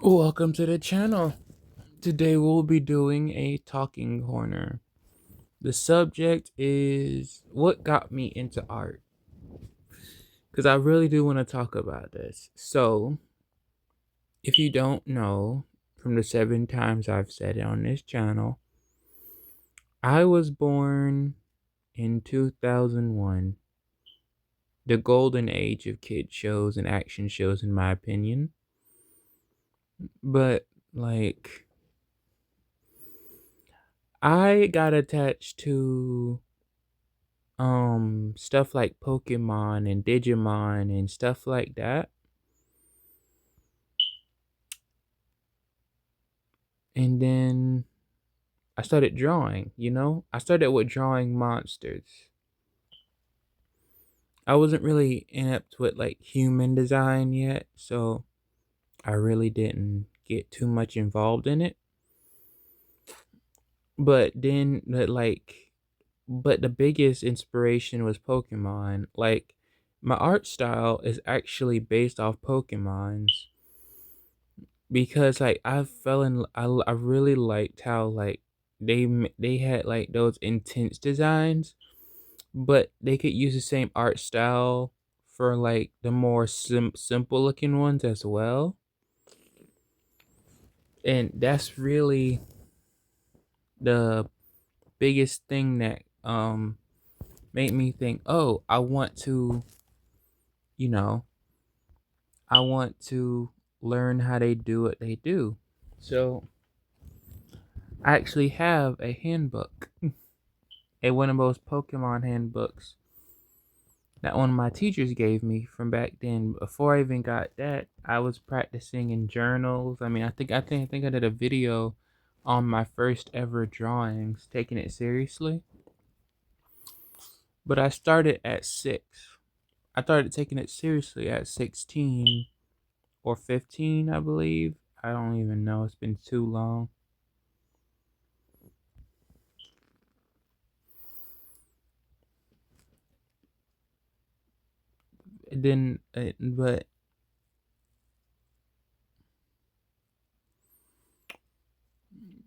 Welcome to the channel. Today we'll be doing a talking corner. The subject is what got me into art. Because I really do want to talk about this. So, if you don't know, from the 7 times I've said it on this channel, I was born in 2001, the golden age of kid shows and action shows, in my opinion. But, like, I got attached to stuff like Pokemon and Digimon and stuff like that. And then I started drawing. I started with drawing monsters. I wasn't really inept with like human design yet, so I really didn't get too much involved in it. But then but the biggest inspiration was Pokemon. Like my art style is actually based off Pokemon's because like I really liked how like they had like those intense designs, but they could use the same art style for like the more simple looking ones as well. And that's really the biggest thing that made me think, "Oh, you know, I want to learn how they do what they do." So, I actually have a handbook, one of those Pokemon handbooks that one of my teachers gave me from back then. Before I even got that, I was practicing in journals. I mean, I think I did a video on my first ever drawings, taking it seriously. But I started at 6. I started taking it seriously at 16 or 15, I believe. I don't even know. It's been too long. But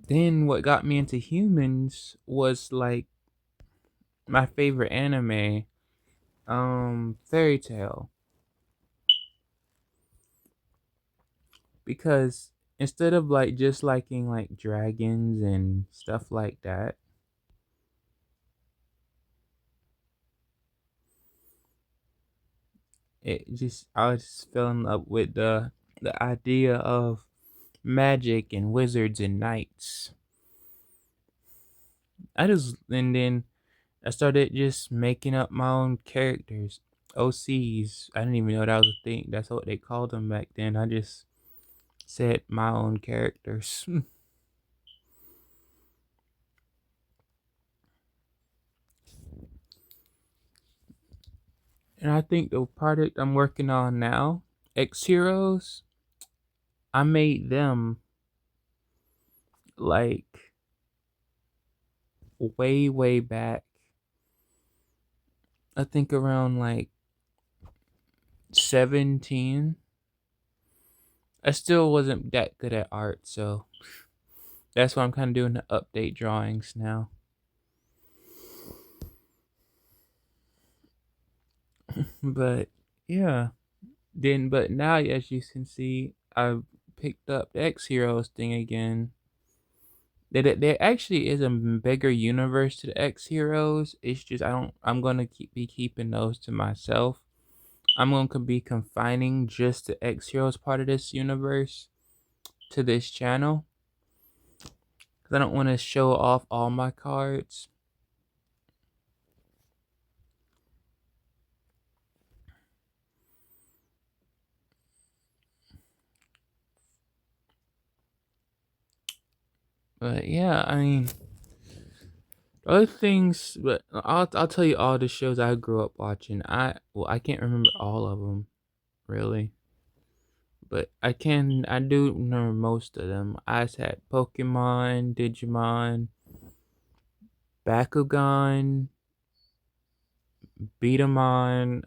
then what got me into humans was like my favorite anime, Fairy Tale. Because instead of like just liking like dragons and stuff like that, I just fell in love with the idea of magic and wizards and knights. And then I started just making up my own characters. OCs. I didn't even know that was a thing. That's what they called them back then. I just said my own characters. And I think the product I'm working on now, X Heroes, I made them like way, way back. I think around like 17. I still wasn't that good at art, so that's why I'm kind of doing the update drawings now. But yeah, but now as you can see, I've picked up the X Heroes thing again. There actually is a bigger universe to the X Heroes. It's just I'm gonna be keeping those to myself. I'm going to be confining just the X Heroes part of this universe to this channel because I don't want to show off all my cards. But yeah, I mean, other things. But I'll tell you all the shows I grew up watching. I can't remember all of them really, but I do know most of them. I had Pokemon, Digimon, Bakugan, Beatamon,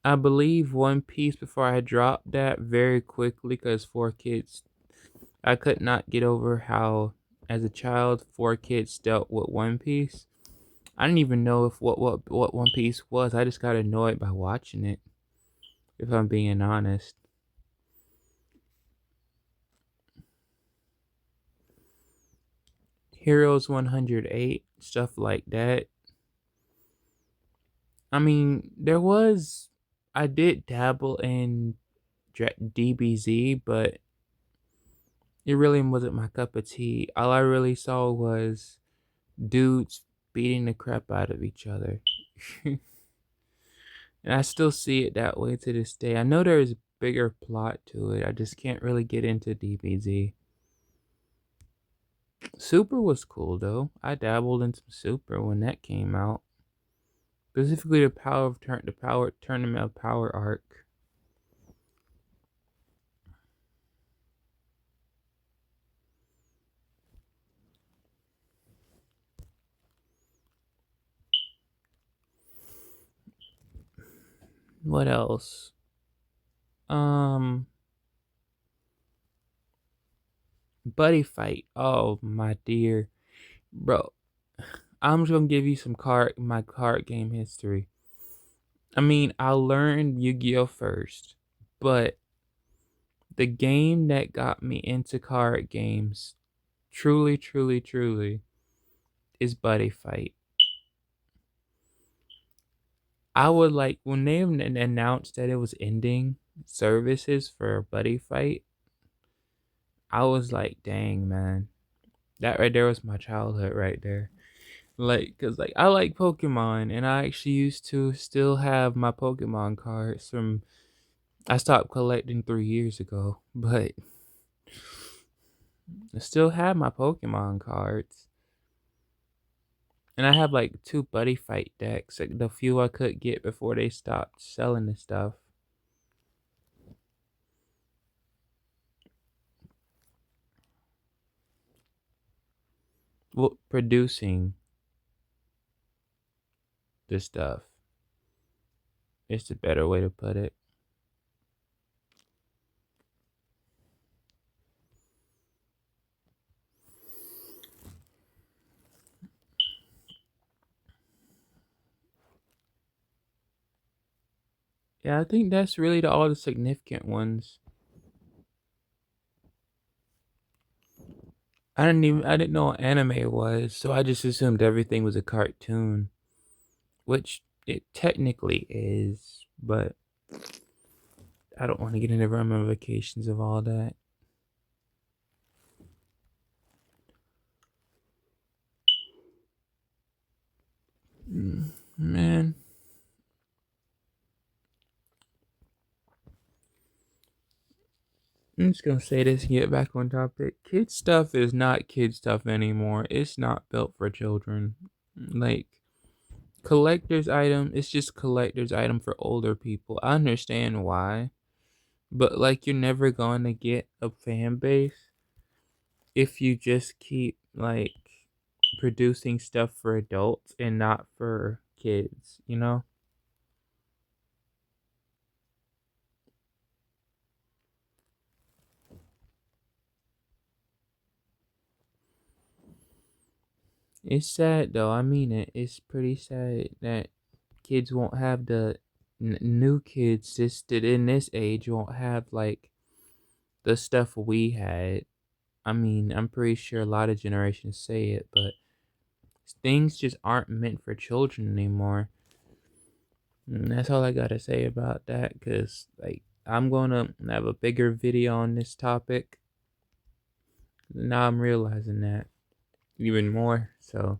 I believe One Piece before I dropped that very quickly because 4 kids. I could not get over how, as a child, 4 kids dealt with One Piece. I didn't even know if what One Piece was. I just got annoyed by watching it. If I'm being honest. Heroes 108, stuff like that. I mean, I did dabble in DBZ, but it really wasn't my cup of tea. All I really saw was dudes beating the crap out of each other. And I still see it that way to this day. I know there's a bigger plot to it. I just can't really get into DBZ. Super was cool though. I dabbled in some Super when that came out. Specifically the tournament of power arc. What else? Buddy fight. Oh my dear. Bro. I'm just gonna give you my card game history. I mean, I learned Yu-Gi-Oh first, but the game that got me into card games, truly, truly, truly, is Buddy Fight. I would like when they announced that it was ending services for Buddy Fight. I was like, dang man, that right there was my childhood right there. Like, cause like I like Pokemon, and I actually used to still have my Pokemon cards from. I stopped collecting 3 years ago, but I still have my Pokemon cards. And I have like 2 Buddy Fight decks, like the few I could get before they stopped selling the stuff. Well, producing the stuff is the better way to put it. Yeah, I think that's really all the significant ones. I didn't know what anime was, so I just assumed everything was a cartoon, which it technically is, but I don't want to get into ramifications of all that. Man, I'm just gonna say this and get back on topic. Kid stuff is not kid stuff anymore. It's not built for children. Like collector's item, it's just collector's item for older people. I understand why, but like you're never going to get a fan base if you just keep like producing stuff for adults and not for kids, you know? It's sad though. I mean it. It's pretty sad that kids won't have the new kids just in this age won't have like the stuff we had. I mean, I'm pretty sure a lot of generations say it, but things just aren't meant for children anymore. And that's all I gotta say about that. Cause like I'm gonna have a bigger video on this topic. Now I'm realizing that even more. So,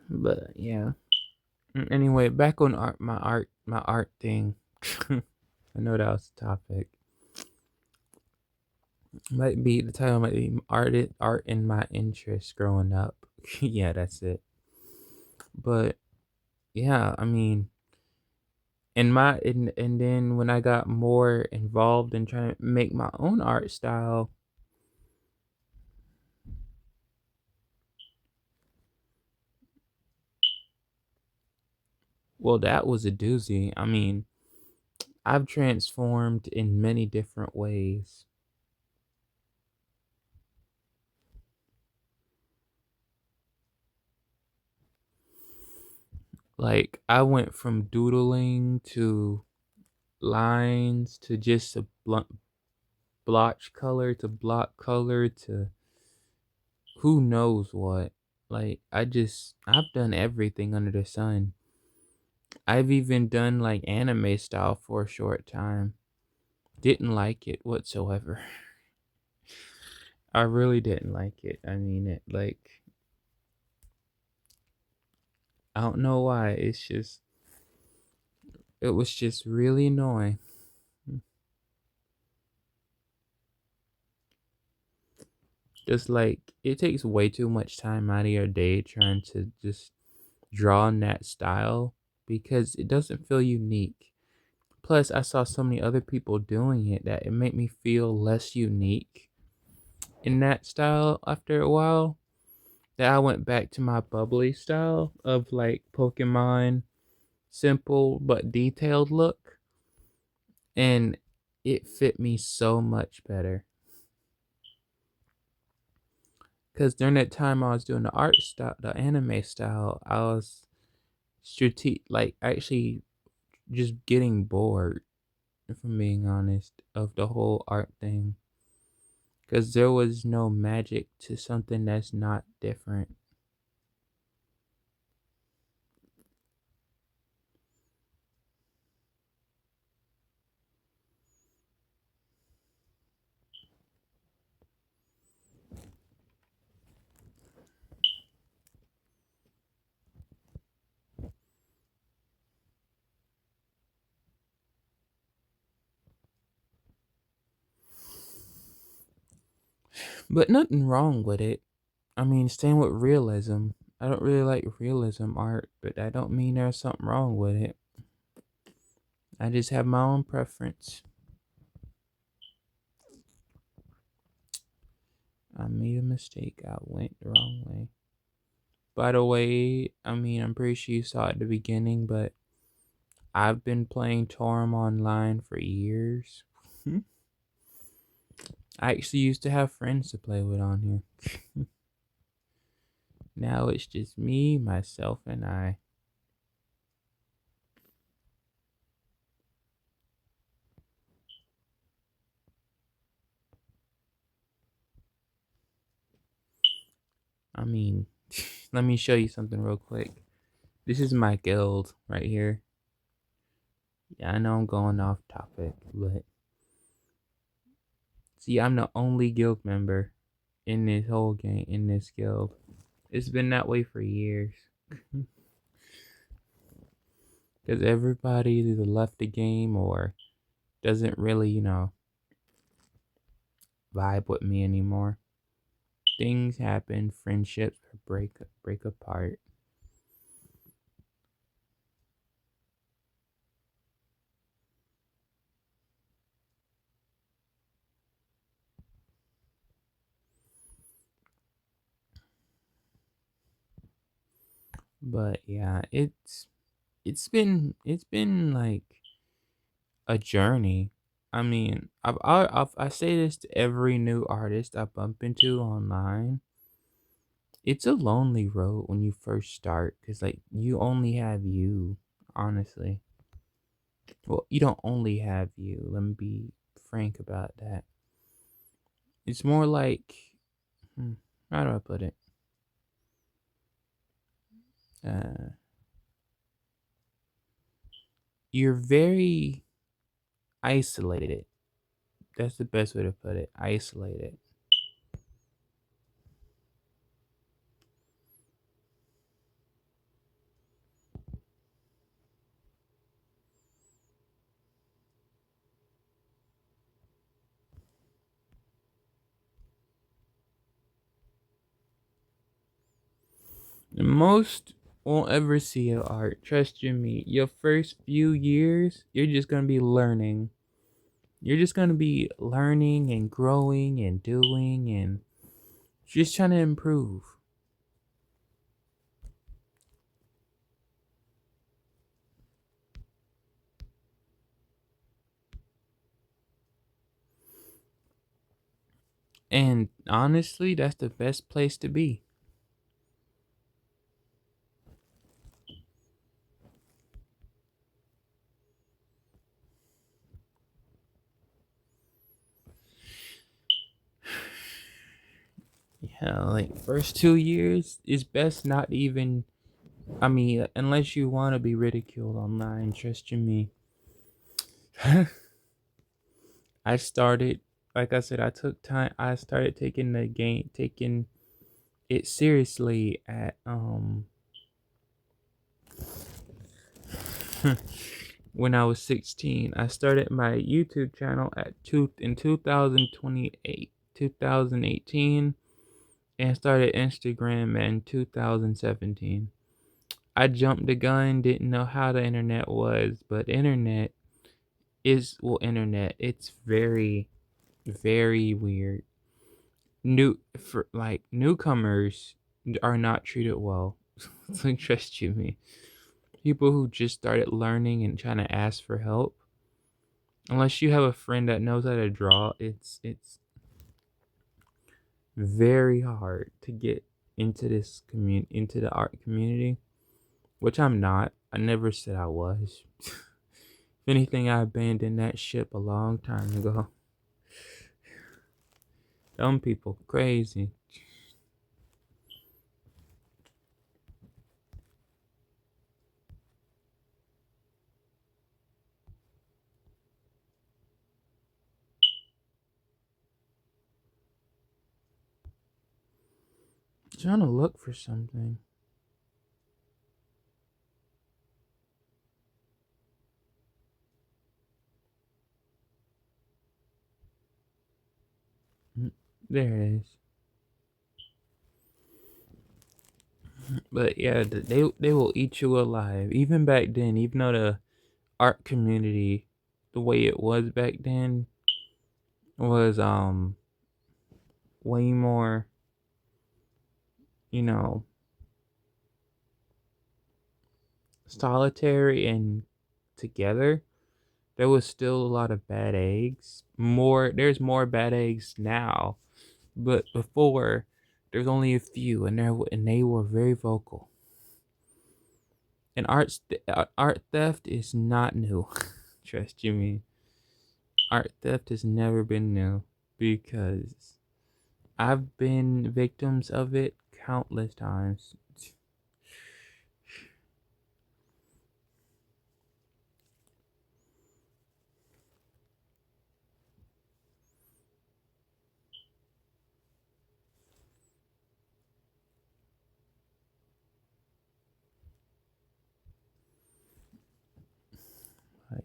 but yeah. Anyway, back on my art thing. I know that was the topic. Might be the title might be art in my interest growing up. Yeah, that's it. But yeah, I mean, And then when I got more involved in trying to make my own art style, well, that was a doozy. I mean, I've transformed in many different ways. Like, I went from doodling to lines to just a blotch color to block color to who knows what. Like, I've done everything under the sun. I've even done like anime style for a short time. Didn't like it whatsoever. I really didn't like it. I mean, I don't know why. It was just really annoying. Just like, it takes way too much time out of your day trying to just draw in that style because it doesn't feel unique. Plus, I saw so many other people doing it that it made me feel less unique in that style after a while. That I went back to my bubbly style of like Pokemon, simple but detailed look, and it fit me so much better. Because during that time I was doing the art style, the anime style, I was like actually just getting bored, if I'm being honest, of the whole art thing. Because there was no magic to something that's not different. But nothing wrong with it. I mean, staying with realism. I don't really like realism art, but I don't mean there's something wrong with it. I just have my own preference. I made a mistake. I went the wrong way. By the way, I mean, I'm pretty sure you saw it at the beginning, but I've been playing Torm online for years. I actually used to have friends to play with on here. Now it's just me, myself, and I. I mean, let me show you something real quick. This is my guild right here. Yeah, I know I'm going off topic, but see, I'm the only guild member in this whole game, in this guild. It's been that way for years. Because everybody either left the game or doesn't really, vibe with me anymore. Things happen, friendships break apart. But yeah, it's been like a journey. I mean, I say this to every new artist I bump into online. It's a lonely road when you first start because like you only have you, honestly. Well, you don't only have you. Let me be frank about that. It's more like, hmm, how do I put it? Uh, you're very isolated. That's the best way to put it. Isolated. Most won't ever see your art. Trust you me. Your first few years, you're just gonna be learning. You're just gonna be learning and growing and doing and just trying to improve. And honestly, that's the best place to be. Yeah, like first 2 years is best not even. I mean, unless you want to be ridiculed online, trust you me. I started, like I said, I took time. I started taking it seriously at when I was 16. I started my YouTube channel at two in 2018, and started Instagram in 2017. I jumped the gun, didn't know how the internet was, but internet is internet. It's very, very weird. Newcomers are not treated well. Like, trust you me. People who just started learning and trying to ask for help, unless you have a friend that knows how to draw, it's very hard to get into the art community, which I'm not. I never said I was. If anything, I abandoned that ship a long time ago. Dumb people, crazy. Trying to look for something. There it is. But yeah, they will eat you alive. Even back then, even though the art community, the way it was back then, was way more, you know, solitary and together. There was still a lot of bad eggs. There's more bad eggs now, but before there's only a few, and they were very vocal. And art theft is not new. Trust you me. Art theft has never been new because I've been victims of it countless times.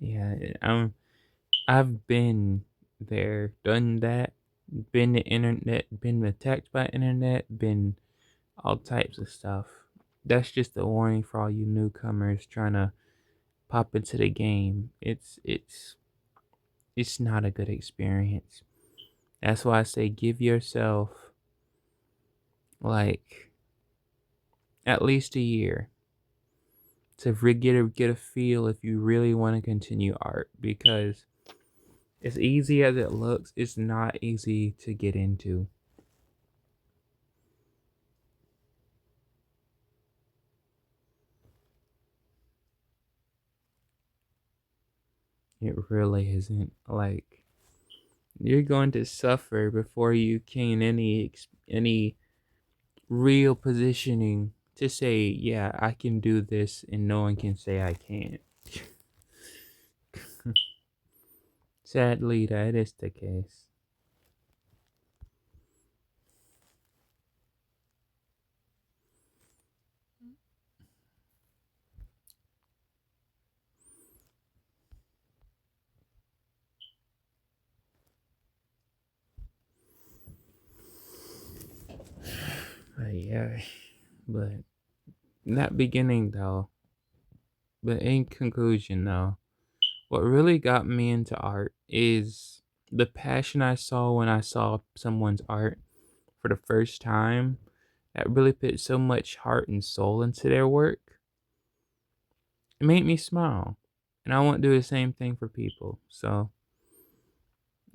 Yeah, I've been there, done that, been the internet, been attacked by internet, been all types of stuff. That's just a warning for all you newcomers trying to pop into the game. It's not a good experience. That's why I say give yourself like at least a year to get a feel if you really want to continue art, because as easy as it looks, it's not easy to get into. It really isn't. Like, you're going to suffer before you gain any real positioning to say, yeah, I can do this, and no one can say I can't. Sadly, that is the case. Yeah, but Not beginning though, but in conclusion though, what really got me into art is the passion I saw when I saw someone's art for the first time that really put so much heart and soul into their work. It made me smile. And I want to do the same thing for people. So,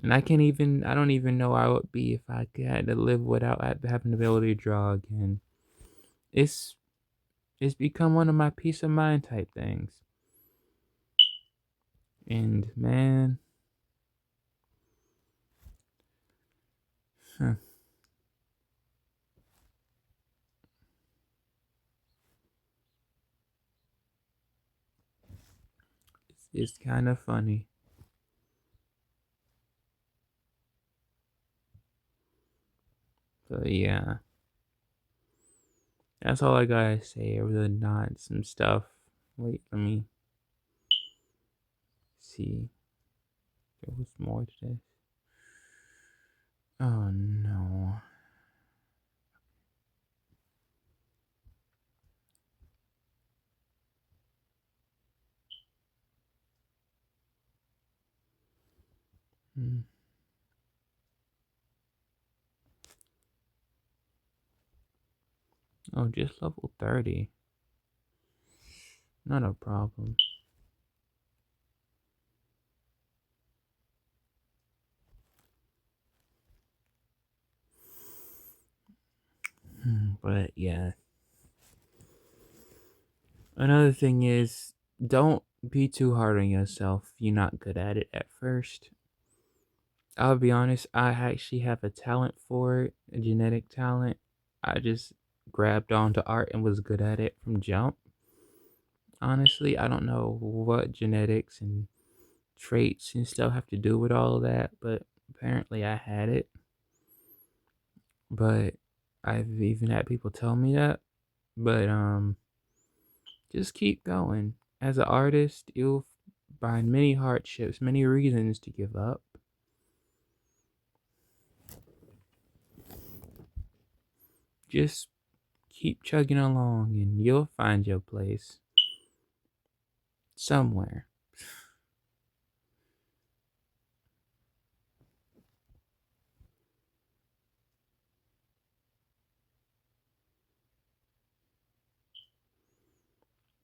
and I don't even know how I would be if I had to live without having the ability to draw again. It's, it's become one of my peace of mind type things. And man, huh, it's kind of funny. But yeah, that's all I gotta say over the nods and stuff. Wait, let me see. There was more to this. Oh no. Hmm. Oh, just level 30. Not a problem. But yeah. Another thing is, don't be too hard on yourself. You're not good at it at first. I'll be honest, I actually have a talent for it, a genetic talent. I just grabbed onto art and was good at it from jump. Honestly, I don't know what genetics and traits and stuff have to do with all of that, but apparently I had it. But I've even had people tell me that. But just keep going. As an artist, you'll find many hardships, many reasons to give up. Just keep chugging along and you'll find your place somewhere.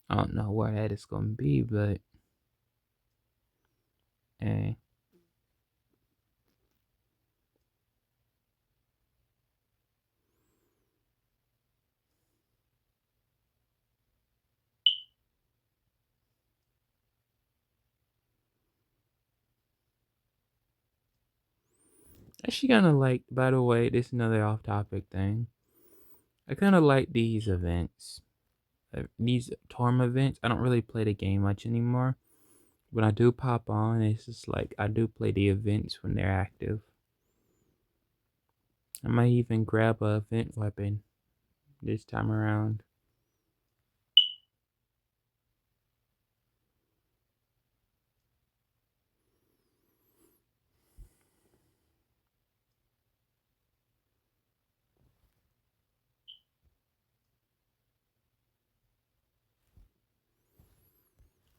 I don't know where that is gonna be, but hey. Actually kinda like, by the way, this is another off topic thing. I kinda like these events. These Torm events. I don't really play the game much anymore. When I do pop on, it's just like I do play the events when they're active. I might even grab a event weapon this time around.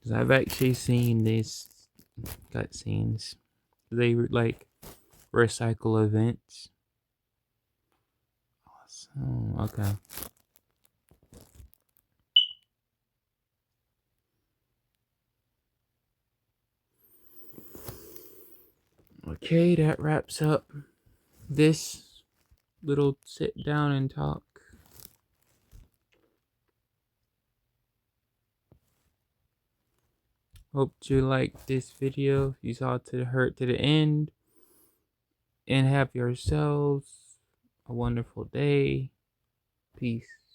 'Cause I've actually seen these cutscenes. They like recycle events. Awesome. Okay. Okay, that wraps up this little sit down and talk. Hope you liked this video. If you saw to the end, and have yourselves a wonderful day. Peace.